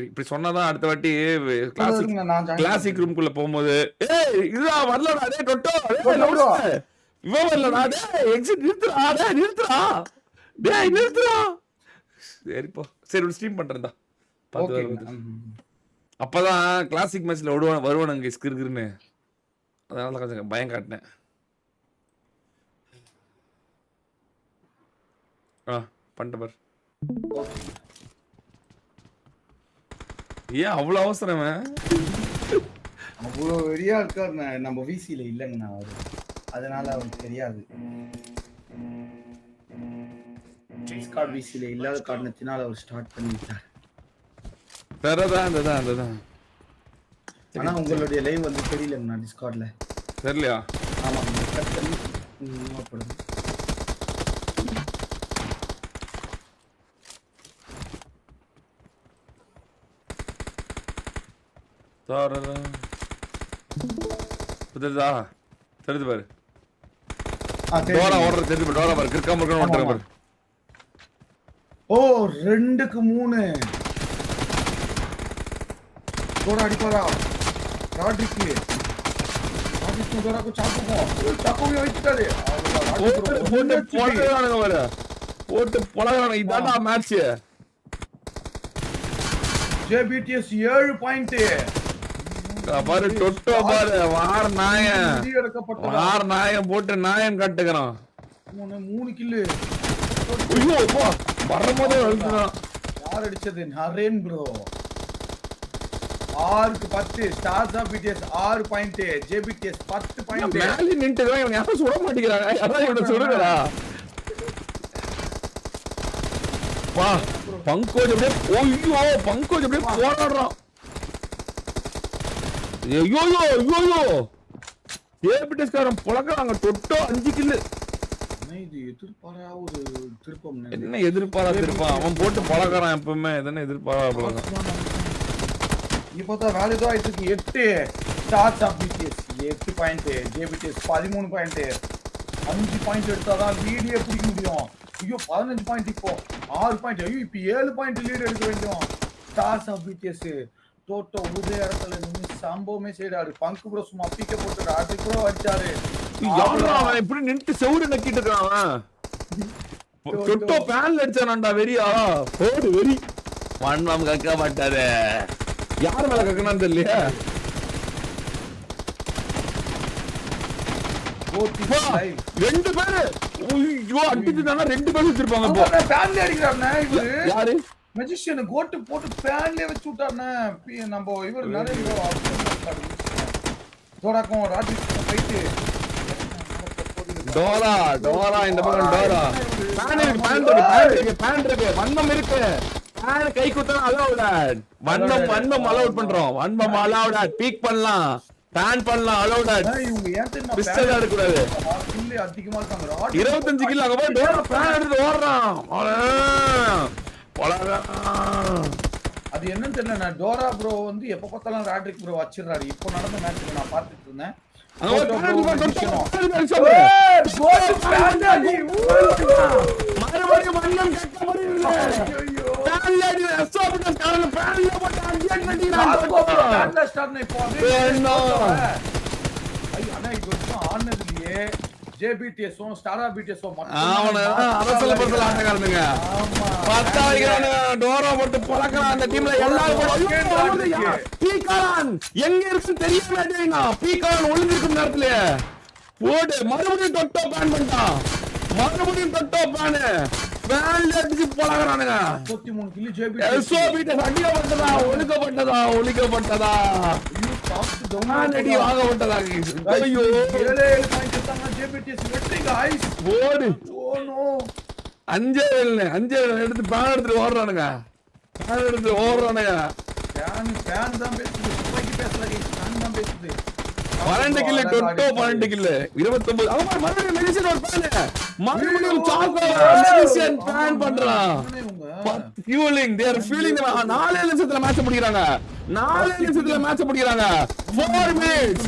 இப்படி சொன்னாதான் அடுத்த வாட்டி கிளாசிக் ரூம்குள்ள போகும்போது இதுதான் வரலடா அதே டொட்டோ இவன் வரலடா எக்ஸிட் நிறுத்துறா சரிப்போ சரி ஸ்ட்ரீம் பண்றேன்டா அப்பதான் கிளாசிக் மேட்ச்ல வருவானுங்க ஸ்கிருன்னு அதனால கொஞ்சம் பயம் காட்டினேன் பண்ணிட்ட பாரு ஏன் அவ்வளவு அவசரம் அவ்வளவு வெறியா இருக்காரு நம்ம விசில இல்லைங்கண்ணா அவரு அதனால அவருக்கு தெரியாது டிஸ்கார்ட் விசில இல்லாத காரணத்தினால அவர் ஸ்டார்ட் பண்ணிட்டார் அதுதான் ஆனா உங்களுடைய லைவ் வந்து தெரியலங்கண்ணா டிஸ்கார்ட்ல தெரியலையா ஆமா தெரியுது பாரு டோரா ஓடுற தெரியுது டோரா பாரு கிறுக்காம இருக்கணும் ஓடுற பாரு ஓ 2க்கு 3 டோரா அடிப்பாரா ராட்ரிக்கு டோராக்கு சாக்குமோ வைச்சிட்டாரு போட்டு பொளகறானுங்க இதான்டா மேட்ச் ஜேபிடிஎஸ் 7 பாயிண்ட் பாரு டொட்டோ பாரு வார் நாயம் போட்டு நாயம் கட்டுக்கிறான் 3 கில்லு ஐயோ போ வரும்போதே அழுத்துறான் யார் அடிச்சது நரேன் ப்ரோ 6க்கு 10 stars of PDS 6 point JBDS 10 point மேல நின்னுட்டே இவங்க யாரும் சுட மாட்டேங்கறாங்க யாரா இவனை சுடுங்கடா வா பங்கோஜ் அப்படியே ஐயோ பங்கோஜ் அப்படியே போராடுறான் ஐயோ ஜேபிடிஎஸ் காரன் புலக்கறாங்க டொட்டோ 5 கில் இது எதிர்பாரா ஒரு திருப்பம் என்ன எதிர்பாரா திருப்பம் அவன் போட்டு புலக்கறான் எப்பவுமே என்ன எதிர்பாரா புலக்கறான் இப்போ தான் வேல்யூ தான் இருக்கு 8 stars of PDS 8 point JBDS 13 point 5 point எடுத்தாதான் லீடே பிடிக்க முடியும் ஐயோ 15 பாயிண்ட் இப்போ 6 பாயிண்ட் ஐயோ இப்போ 7 பாயிண்ட் லீட் எடுக்க வேண்டும் ஸ்டார்ஸ் ஆஃப் பிடிஎஸ் டோட்டோ ஒரே இடத்துல நின்னு சம்பவமே செய்றாரு பங்கு ப்ரோ சும்மா பீக்க போட்டு ஆடி ப்ரோ அடிச்சாரு யாரா அவன் இப்படி நின்னு செவுரு நக்கிட்டு இருக்கான் அவன் டொட்டோ பேன்ல அடிச்சானடா வெறியா போடு வெறி வண்ணம் கக்க மாட்டாரு யார் மேல கக்கனான்னு தெரியல ரெண்டு பேரு ஐயோ அடிச்சுட்டானா 2 பேர் வச்சிருப்பாங்க இப்போ பேன்ல அடிக்கறானே இவரு யாரு மேஜிஷியன் கோட் போட்டு பேன்ல வச்சு விட்டானே நம்ம இவர் நிறைய டோராக்கும் ராஜேஷ் போயிட்டு டோரா இந்த பக்கம் டோரா பேன் இருக்கு வண்ணம் இருக்கு பேன் கை குத்தா அலௌட் வண்ணம் அலௌட் பண்றோம் வண்ணம் அலௌட் பீக் பண்ணலாம் பேன் பண்ணலாம் அலௌட் இவங்க ஏன் தெரியுமா பிஸ்டல் எடுக்க கூடாது கில் அதிகமா இருக்காங்க 25 கில் அங்க போய் டோரா பேன் எடுத்து ஓடுறான் அது என்னன்னு தெரியல டோரா ப்ரோ வந்து எப்ப பார்த்தாலும் ராட்ரிக் ப்ரோ வச்சிடுறாரு இப்போ நடந்த மேட்ச்ல நான் பார்த்துட்டு இருந்தேன் ஆனதுலயே ஜேபிடிஎஸ் ஸ்டார் பிடிஎஸ் அரசல பரசல ஆட்டக்காரனுங்க பத்தாயிரம் டோரா போட்டு பழக்கலாம் அந்த டீம்ல எல்லாரும் பீகான் எங்க இருக்குன்னு தெரிய மாட்டேங்க பீகான் ஒளிஞ்சிருக்கும் நேரத்துல போடு மறுபடியும் டொட்டோ பேன் பண்ணிட்டான் மறுபடியும் டொட்டோ பேன் பேன்ல அடிச்சு பழகிறானுங்க 33 கிலோ ஜேபிடிஎஸ் எஸ்ஓபிடிஎஸ் அடிக்கப்பட்டதா ஒழுக்கப்பட்டதா ஐயோ வாங்கப்பட்டதா ஐயோ 7 பாயிண்ட் எடுத்தாங்க ஜேபிடிஎஸ் வெற்றி गाइस போடு ஓ நோ 5 எடுத்து பேன் எடுத்து ஓடுறானுங்க பேன் தான் பேசுது துப்பாக்கி பேசல பேன் தான் பேசுது 12 கில் டொட்டோ 12 கில் 29 அவன் மறுபடியும் மெடிசன் ஒரு பேன் மறுபடியும் சாக்கோ மெடிசன் பேன் பண்றான் ஃபியூலிங் they are fueling 4 நிமிஷத்துல மேட்ச் முடிக்கறாங்க 4 நிமிஷத்துல match முடிக்கறாங்க 4 minutes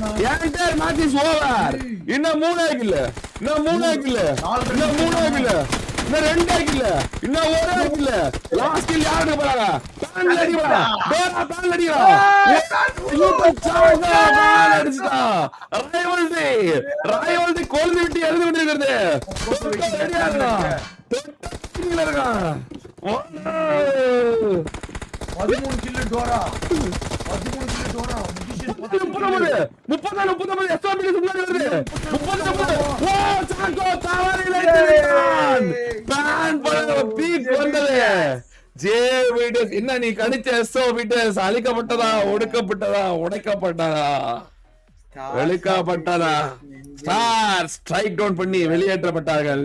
entire match is over இன்னும் 3 கில் இன்னும் 2 கில் இன்னும் 1 கில் லாஸ்ட் கில் யாருக்கு போறாங்க பேன்ல அடிடா டோரா பேன்ல அடிடா ராயவல்டி கோல்ந்து விட்டு எழுந்து விட்டுருக்கிறது இருக்கான் 13 கில் டோரா 13 கில் டோரா 30 என்ன நீ கணிச்ச எஸ்ஓ விட்டஸ் அழிக்கப்பட்டதா ஒடுக்கப்பட்டதா உடைக்கப்பட்டதா வெளிக்கப்பட்டதா ஸ்டார் ஸ்ட்ரைக் டவுன் பண்ணி வெளியேற்றப்பட்டார்கள்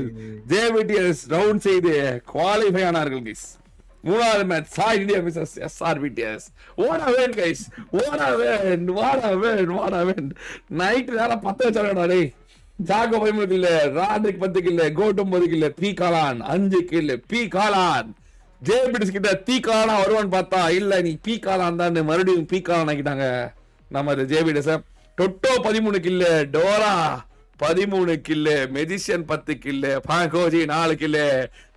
ஜேவிடிஎஸ் ரவுண்ட் செய்து குவாலிஃபை ஆனார்கள் கைஸ் மூணாவது மேட்ச் சாய் India versus SRPDS what a win guys what a win night நேரா 10 வச்சாடா டேய் ஜாகோ 13 கில் ராட்ரிக் 10 கில் கோட்டம் 9 கில் பி காலான் 5 கில் பி காலான் ஜேபிடிஸ் கிட்ட பி காலான் வருவான்னு பார்த்தா இல்ல நீ பி காலான் தான் மறுபடியும் பி காலான் ஆக்கிட்டாங்க நம்ம ஜேபிடிஸ் டொட்டோ 13 கில் டோரா 13 கில் மெஜிஷியன் 10 கில் பாங்கோஜி 4 கில்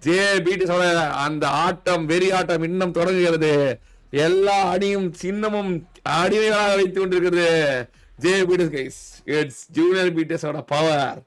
ஜேபிடிஸோட அந்த ஆட்டம் வெறி ஆட்டம் இன்னும் தொடங்குகிறது எல்லா அணியும் சின்னமும் அடிமைகளாக வைத்துக் கொண்டிருக்கிறது ஜேபிடிஸ் கைஸ் இட்ஸ் ஜூனியர் பிடிஎஸோட பவர்